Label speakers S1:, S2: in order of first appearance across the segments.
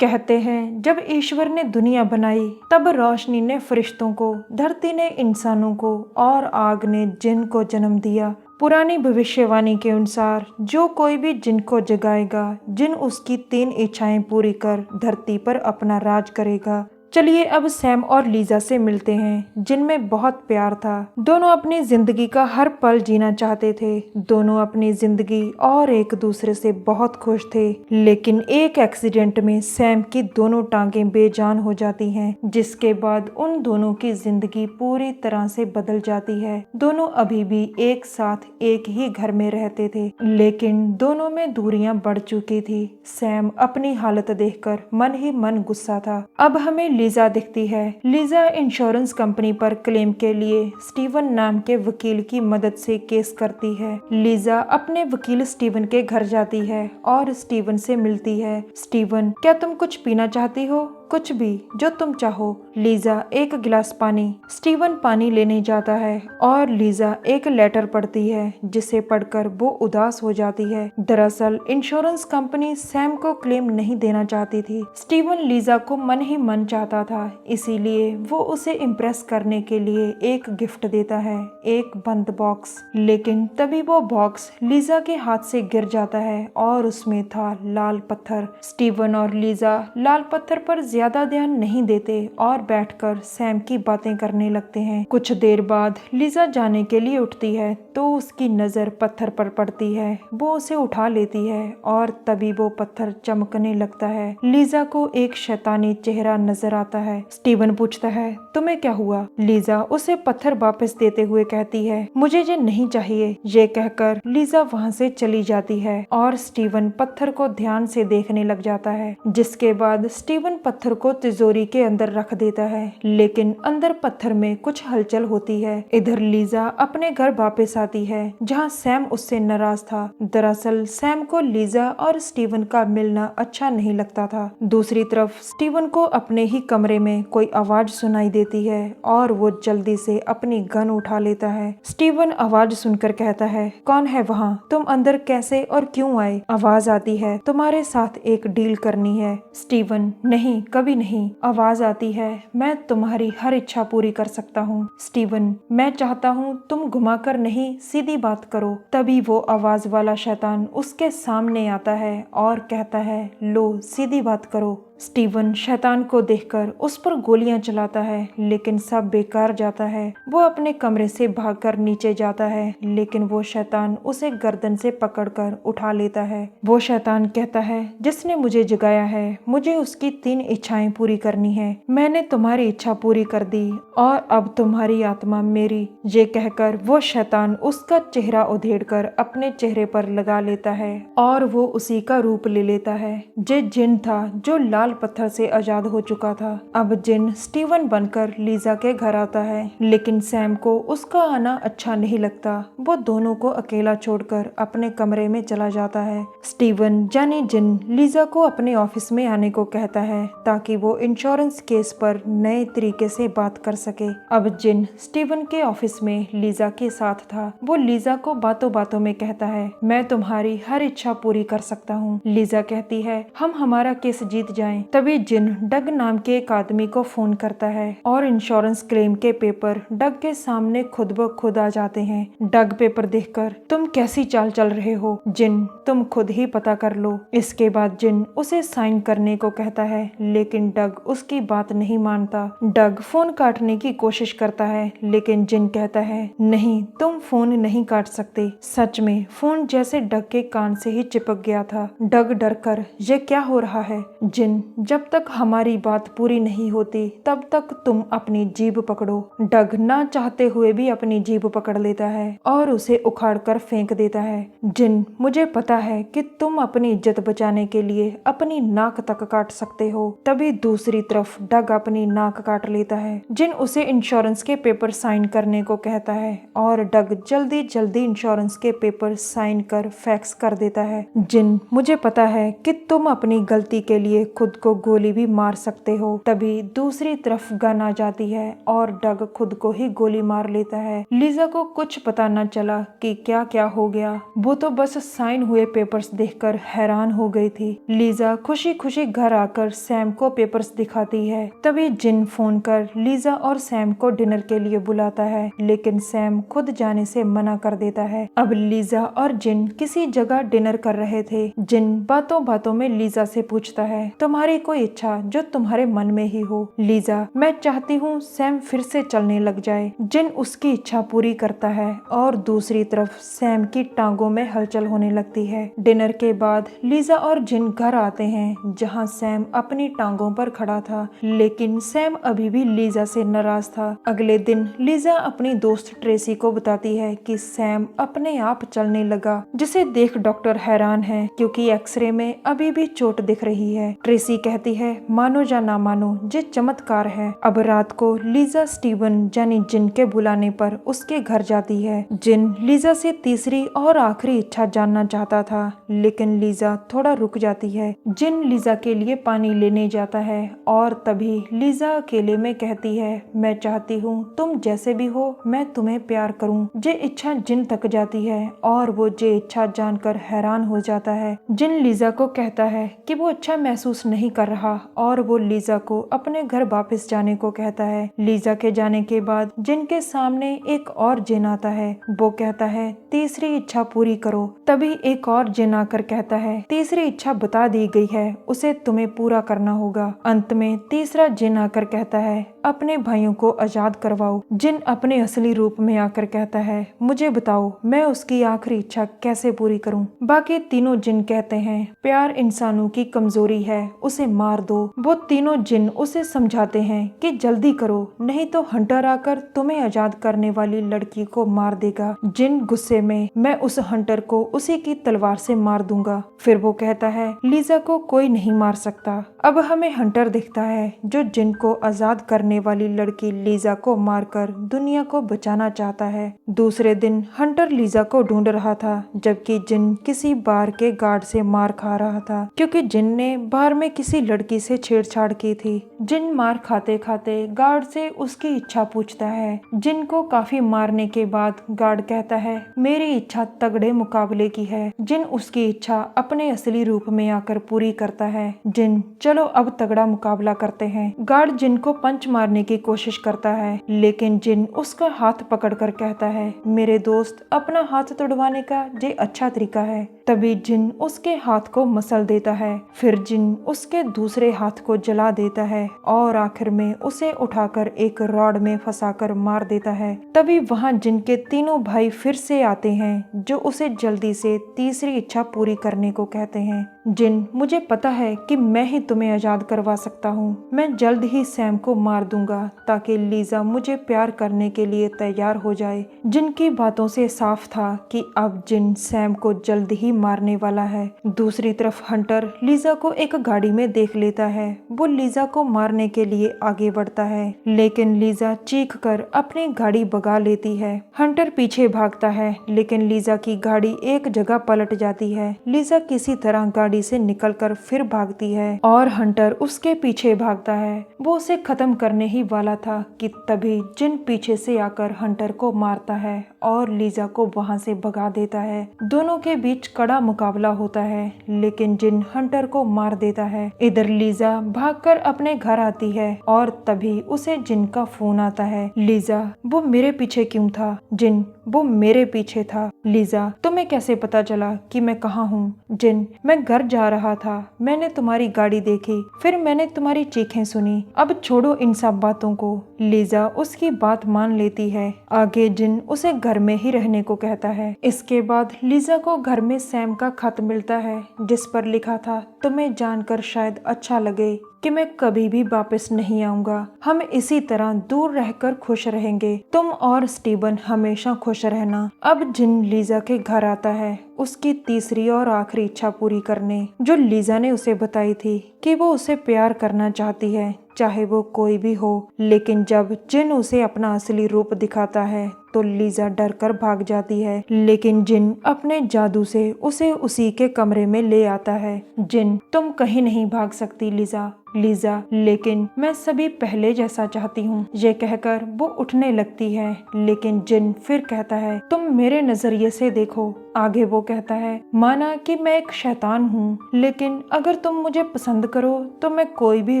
S1: कहते हैं जब ईश्वर ने दुनिया बनाई तब रोशनी ने फरिश्तों को, धरती ने इंसानों को और आग ने जिन को जन्म दिया। पुरानी भविष्यवाणी के अनुसार जो कोई भी जिन को जगाएगा, जिन उसकी 3 इच्छाएं पूरी कर धरती पर अपना राज करेगा। चलिए अब सैम और लीजा से मिलते हैं, जिनमें बहुत प्यार था। दोनों अपनी जिंदगी का हर पल जीना चाहते थे। दोनों अपनी जिंदगी और एक दूसरे से बहुत खुश थे, लेकिन एक एक्सीडेंट में सैम की दोनों टांगें बेजान हो जाती हैं, जिसके बाद उन दोनों की जिंदगी पूरी तरह से बदल जाती है। दोनों अभी भी एक साथ एक ही घर में रहते थे, लेकिन दोनों में दूरियां बढ़ चुकी थी। सैम अपनी हालत देखकर मन ही मन गुस्सा था। अब हमें लीजा दिखती है। लीजा इंश्योरेंस कंपनी पर क्लेम के लिए स्टीवन नाम के वकील की मदद से केस करती है। लीजा अपने वकील स्टीवन के घर जाती है और स्टीवन से मिलती है। स्टीवन, क्या तुम कुछ पीना चाहती हो? कुछ भी जो तुम चाहो। लीजा, एक गिलास पानी। स्टीवन पानी लेने जाता है और लीजा एक लेटर पढ़ती है, जिसे पढ़कर वो उदास हो जाती है। दरअसल इंश्योरेंस कंपनी सैम को क्लेम नहीं देना चाहती थी। स्टीवन लीजा को मन ही मन चाहता था, इसीलिए वो उसे इम्प्रेस करने के लिए एक गिफ्ट देता है, एक बंद बॉक्स। लेकिन तभी वो बॉक्स लीजा के हाथ से गिर जाता है और उसमें था लाल पत्थर। स्टीवन और लीजा लाल पत्थर पर ज्यादा ध्यान नहीं देते और बैठकर सैम की बातें करने लगते हैं। कुछ देर बाद लीजा जाने के लिए उठती है तो उसकी नजर पत्थर पर पड़ती है। वो उसे उठा लेती है और तभी वो पत्थर चमकने लगता है। लीजा को एक शैतानी चेहरा नजर आता है। स्टीवन पूछता है, तुम्हें क्या हुआ? लीजा उसे पत्थर वापस देते हुए कहती है, मुझे ये नहीं चाहिए। ये कहकर लीजा वहाँ से चली जाती है और स्टीवन पत्थर को ध्यान से देखने लग जाता है। जिसके बाद स्टीवन पत्थर को तिजोरी के अंदर रख देता है, लेकिन अंदर पत्थर में कुछ हलचल होती है। इधर लीजा अपने घर वापस आती है, जहाँ सैम उससे नाराज था। दरअसल सैम को लीजा और स्टीवन का मिलना अच्छा नहीं लगता था। दूसरी तरफ स्टीवन को अपने ही कमरे में कोई आवाज सुनाई देती है और वो जल्दी से अपनी गन उठा लेता है। स्टीवन आवाज सुनकर कहता है, कौन है वहाँ? तुम अंदर कैसे और क्यों आए? आवाज आती है, तुम्हारे साथ एक डील करनी है। स्टीवन, नहीं, कभी नहीं। आवाज आती है, मैं तुम्हारी हर इच्छा पूरी कर सकता हूँ। स्टीवन, मैं चाहता हूँ तुम घुमाकर नहीं, सीधी बात करो। तभी वो आवाज वाला शैतान उसके सामने आता है और कहता है, लो सीधी बात करो। स्टीवन शैतान को देखकर उस पर गोलियां चलाता है, लेकिन सब बेकार जाता है। वो अपने कमरे से भागकर नीचे जाता है, लेकिन वो शैतान उसे गर्दन से पकड़कर उठा लेता है। वो शैतान कहता है, जिसने मुझे जगाया है, मुझे उसकी 3 इच्छाएं पूरी करनी है। मैंने तुम्हारी इच्छा पूरी कर दी और अब तुम्हारी आत्मा मेरी। ये कहकर वो शैतान उसका चेहरा उधेड़कर अपने चेहरे पर लगा लेता है और वो उसी का रूप ले लेता है। ये जिन था जो लाल पत्थर से आजाद हो चुका था। अब जिन स्टीवन बनकर लीजा के घर आता है, लेकिन सैम को उसका आना अच्छा नहीं लगता। वो दोनों को अकेला छोड़कर अपने कमरे में चला जाता है। स्टीवन यानी जिन लीजा को अपने ऑफिस में आने को कहता है, ताकि वो इंश्योरेंस केस पर नए तरीके से बात कर सके। अब जिन स्टीवन के ऑफिस में लीजा के साथ था। वो लीजा को बातों बातों में कहता है, मैं तुम्हारी हर इच्छा पूरी कर सकता हूँ। लीजा कहती है, हम हमारा केस जीत जाएं। तभी जिन डग नाम के एक आदमी को फोन करता है और इंश्योरेंस क्लेम के पेपर डग के सामने खुद ब खुद आ जाते हैं। डग पेपर देखकर, तुम कैसी चाल चल रहे हो जिन, तुम खुद ही पता कर लो। इसके बाद जिन उसे साइन करने को कहता है, लेकिन डग उसकी बात नहीं मानता। डग फोन काटने की कोशिश करता है, लेकिन जिन कहता है, नहीं, तुम फोन नहीं काट सकते। सच में फोन जैसे डग के कान से ही चिपक गया था। डग डर कर, ये क्या हो रहा है? जिन, जब तक हमारी बात पूरी नहीं होती तब तक तुम अपनी जीभ पकड़ो। डग ना चाहते हुए भी अपनी जीभ पकड़ लेता है और उसे उखाड़ कर फेंक देता है। जिन, मुझे पता है कि तुम अपनी इज्जत बचाने के लिए अपनी नाक तक काट सकते हो। तभी दूसरी तरफ डग अपनी नाक काट लेता है। जिन उसे इंश्योरेंस के पेपर साइन करने को कहता है और डग जल्दी जल्दी इंश्योरेंस के पेपर साइन कर फैक्स कर देता है। जिन, मुझे पता है कि तुम अपनी गलती के लिए खुद खुद को गोली भी मार सकते हो। तभी दूसरी तरफ गन आ जाती है और डग खुद को ही गोली मार लेता है। लीजा को कुछ पता न चला कि क्या क्या हो गया। वो तो बस साइन हुए पेपर्स देखकर हैरान हो गई थी। लीजा खुशी खुशी घर आकर सैम को पेपर्स दिखाती है। तभी जिन फोन कर लीजा और सैम को डिनर के लिए बुलाता है, लेकिन सैम खुद जाने से मना कर देता है। अब लीजा और जिन किसी जगह डिनर कर रहे थे। जिन बातों बातों में लीजा से पूछता है, तुम्हारी कोई इच्छा जो तुम्हारे मन में ही हो। लीजा, मैं चाहती हूँ सैम फिर से चलने लग जाए। जिन उसकी इच्छा पूरी करता है और दूसरी तरफ सैम की टांगों में हलचल होने लगती है। डिनर के बाद लीजा और जिन घर आते हैं, जहाँ सैम अपनी टांगों पर खड़ा था, लेकिन सैम अभी भी लीजा से नाराज था। अगले दिन लीजा अपनी दोस्त ट्रेसी को बताती है कि सैम अपने आप चलने लगा, जिसे देख डॉक्टर हैरान है क्योंकि एक्सरे में अभी भी चोट दिख रही है। ट्रेसी कहती है, मानो या ना मानो, ये चमत्कार है। अब रात को लीजा स्टीवन यानी जिन के बुलाने पर उसके घर जाती है। जिन लीजा से तीसरी और आखिरी इच्छा जानना चाहता था, लेकिन लीजा थोड़ा रुक जाती है। जिन लीजा के लिए पानी लेने जाता है और तभी लीजा अकेले में कहती है, मैं चाहती हूँ तुम जैसे भी हो मैं तुम्हें प्यार करूँ। ये इच्छा जिन तक जाती है और वो ये इच्छा जानकर हैरान हो जाता है। जिन लीजा को कहता है कि वो अच्छा महसूस नहीं कर रहा और वो लीजा को अपने घर वापस जाने को कहता है। लीजा के जाने के बाद जिन के सामने एक और जिन आता है। वो कहता है, तीसरी इच्छा पूरी करो। तभी एक और जिन आकर कहता है, तीसरी इच्छा बता दी गई है, उसे तुम्हें पूरा करना होगा। अंत में तीसरा जिन आकर कहता है, अपने भाइयों को आजाद करवाओ। जिन अपने असली रूप में आकर कहता है, मुझे बताओ मैं उसकी आखिरी इच्छा कैसे पूरी करूं। बाकी तीनों जिन कहते हैं, प्यार इंसानों की कमजोरी है, उसे मार दो। वो तीनों जिन उसे समझाते हैं कि जल्दी करो, नहीं तो हंटर आकर तुम्हें आजाद करने वाली लड़की को मार देगा। जिन गुस्से में, मैं उस हंटर को उसी की तलवार से मार दूंगा। फिर वो कहता है, लीजा को कोई नहीं मार सकता। अब हमें हंटर दिखता है जो जिन को आजाद करने वाली लड़की लीजा को मारकर दुनिया को बचाना चाहता है। दूसरे दिन हंटर लीजा को ढूंढ रहा था, जबकि जिन किसी बार के गार्ड से मार खा रहा था क्योंकि जिन ने बार में किसी लड़की से छेड़छाड़ की थी। जिन मार खाते खाते गार्ड से उसकी इच्छा पूछता है। जिन को काफी मारने के बाद गार्ड कहता है, मेरी इच्छा तगड़े मुकाबले की है। जिन उसकी इच्छा अपने असली रूप में आकर पूरी करता है। जिन, चलो अब तगड़ा मुकाबला करते हैं। गार्ड जिन को पंच मारने की कोशिश करता है, लेकिन जिन उसका हाथ पकड़कर कहता है, मेरे दोस्त, अपना हाथ तुड़वाने का ये अच्छा तरीका है। तभी जिन उसके हाथ को मसल देता है। फिर जिन उसके दूसरे हाथ को जला देता है और आखिर में उसे उठाकर एक रॉड में फंसाकर मार देता है। तभी वहाँ जिन के तीनों भाई फिर से आते हैं, जो उसे जल्दी से तीसरी इच्छा पूरी करने को कहते हैं। जिन, मुझे पता है कि मैं ही तुम्हें आजाद करवा सकता हूँ। मैं जल्द ही सैम को मार दूंगा ताकि लीजा मुझे प्यार करने के लिए तैयार हो जाए। जिन की बातों से साफ था कि अब जिन सैम को जल्द ही मारने वाला है। दूसरी तरफ हंटर लीजा को एक गाड़ी में देख लेता है। वो लीजा को मारने के लिए आगे बढ़ता है, लेकिन लीजा चीख कर अपनी गाड़ी भगा लेती है। हंटर पीछे भागता है, लेकिन लीजा की गाड़ी एक जगह पलट जाती है। लीजा किसी तरह गाड़ी से निकलकर फिर भागती है और हंटर उसके पीछे भागता है। वो उसे खत्म करने ही वाला था कि तभी जिन पीछे से आकर हंटर को मारता है और लीजा को वहां से भगा देता है। दोनों के बीच कड़ा मुकाबला होता है, लेकिन जिन हंटर को मार देता है। इधर लीजा भागकर अपने घर आती है और तभी उसे जिन का फोन आता है। लीजा, वो मेरे पीछे क्यों था? जिन, वो मेरे पीछे था। लीजा, तुम्हें कैसे पता चला कि मैं कहाँ हूँ? जिन, मैं घर जा रहा था, मैंने तुम्हारी गाड़ी देखी, फिर मैंने तुम्हारी चीखें सुनी। अब छोड़ो इन सब बातों को। लीजा उसकी बात मान लेती है। आगे जिन उसे घर में ही रहने को कहता है। इसके बाद लीजा को घर में सैम का खत मिलता है, जिस पर लिखा था, तुम्हें जानकर शायद अच्छा लगे कि मैं कभी भी वापस नहीं आऊंगा। हम इसी तरह दूर रहकर खुश रहेंगे। तुम और स्टीवन हमेशा खुश रहना। अब जिन लीजा के घर आता है उसकी तीसरी और आखिरी इच्छा पूरी करने, जो लीजा ने उसे बताई थी कि वो उसे प्यार करना चाहती है। चाहे वो कोई भी हो। लेकिन जब जिन उसे अपना असली रूप दिखाता है तो लीजा डर कर भाग जाती है, लेकिन जिन अपने जादू से उसे उसी के कमरे में ले आता है। जिन, तुम कहीं नहीं भाग सकती लीजा। लीजा, लेकिन मैं सभी पहले जैसा चाहती हूँ। ये कहकर वो उठने लगती है, लेकिन जिन फिर कहता है तुम मेरे नजरिए से देखो। आगे वो कहता है माना कि मैं एक शैतान हूँ, लेकिन अगर तुम मुझे पसंद करो तो मैं कोई भी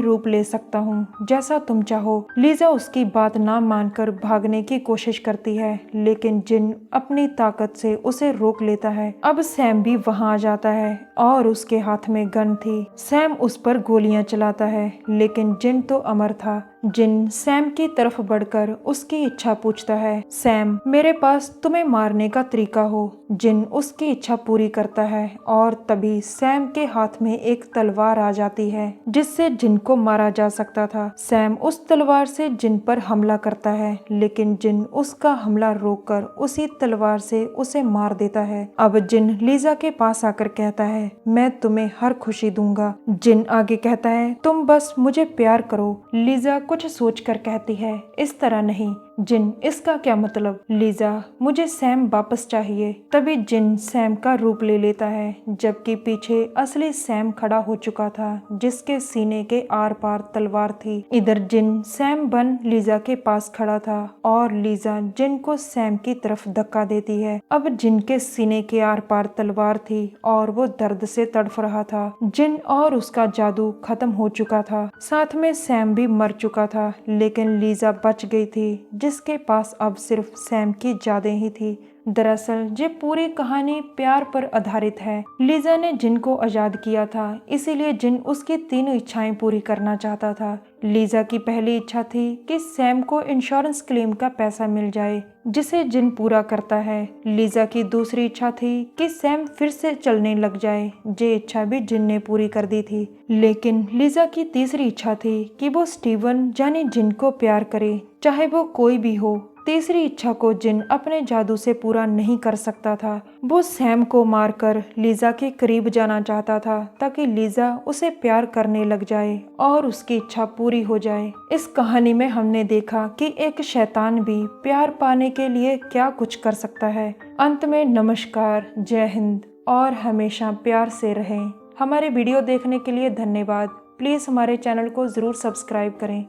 S1: रूप ले सकता हूँ, जैसा तुम चाहो। लीजा उसकी बात ना मानकर भागने की कोशिश करती है, लेकिन जिन अपनी ताकत से उसे रोक लेता है। अब सैम भी वहां आ जाता है और उसके हाथ में गन थी। सैम उस पर गोलियां चलाता है, लेकिन जिन तो अमर था। जिन सैम की तरफ बढ़कर उसकी इच्छा पूछता है, सैम मेरे पास तुम्हें मारने का तरीका हो। जिन उसकी इच्छा पूरी करता है और तभी सैम के हाथ में एक तलवार आ जाती है जिससे जिन को मारा जा सकता था। सैम उस तलवार से जिन पर हमला करता है, लेकिन जिन उसका हमला रोककर उसी तलवार से उसे मार देता है। अब जिन लीजा के पास आकर कहता है मैं तुम्हें हर खुशी दूंगा। जिन आगे कहता है तुम बस मुझे प्यार करो। लीजा कुछ सोचकर कहती है इस तरह नहीं। जिन, इसका क्या मतलब? लीजा, मुझे सैम वापस चाहिए। तभी जिन सैम का रूप ले लेता है, जबकि पीछे असली सैम खड़ा हो चुका था, जिसके सीने के आर पार तलवार थी। इधर जिन सैम बन लीजा के पास खड़ा था और लीजा जिन को सैम की तरफ धक्का देती है। अब जिन के सीने के आर पार तलवार थी और वो दर्द से तड़फ रहा था। जिन और उसका जादू खत्म हो चुका था, साथ में सैम भी मर चुका था, लेकिन लीजा बच गई थी, जिसके पास अब सिर्फ सैम की यादें ही थी। दरअसल ये पूरी कहानी प्यार पर आधारित है। लीजा ने जिन को आजाद किया था, इसीलिए जिन उसकी तीनों इच्छाएं पूरी करना चाहता था। लीजा की पहली इच्छा थी कि सैम को इंश्योरेंस क्लेम का पैसा मिल जाए, जिसे जिन पूरा करता है। लीजा की दूसरी इच्छा थी कि सैम फिर से चलने लग जाए। ये इच्छा भी जिन ने पूरी कर दी थी। लेकिन लीजा की तीसरी इच्छा थी कि वो स्टीवन यानी जिन को प्यार करे, चाहे वो कोई भी हो। तीसरी इच्छा को जिन अपने जादू से पूरा नहीं कर सकता था। वो सैम को मारकर लीजा के करीब जाना चाहता था, ताकि लीजा उसे प्यार करने लग जाए और उसकी इच्छा पूरी हो जाए। इस कहानी में हमने देखा कि एक शैतान भी प्यार पाने के लिए क्या कुछ कर सकता है। अंत में नमस्कार, जय हिंद और हमेशा प्यार से रहें। हमारे वीडियो देखने के लिए धन्यवाद। प्लीज़ हमारे चैनल को ज़रूर सब्सक्राइब करें।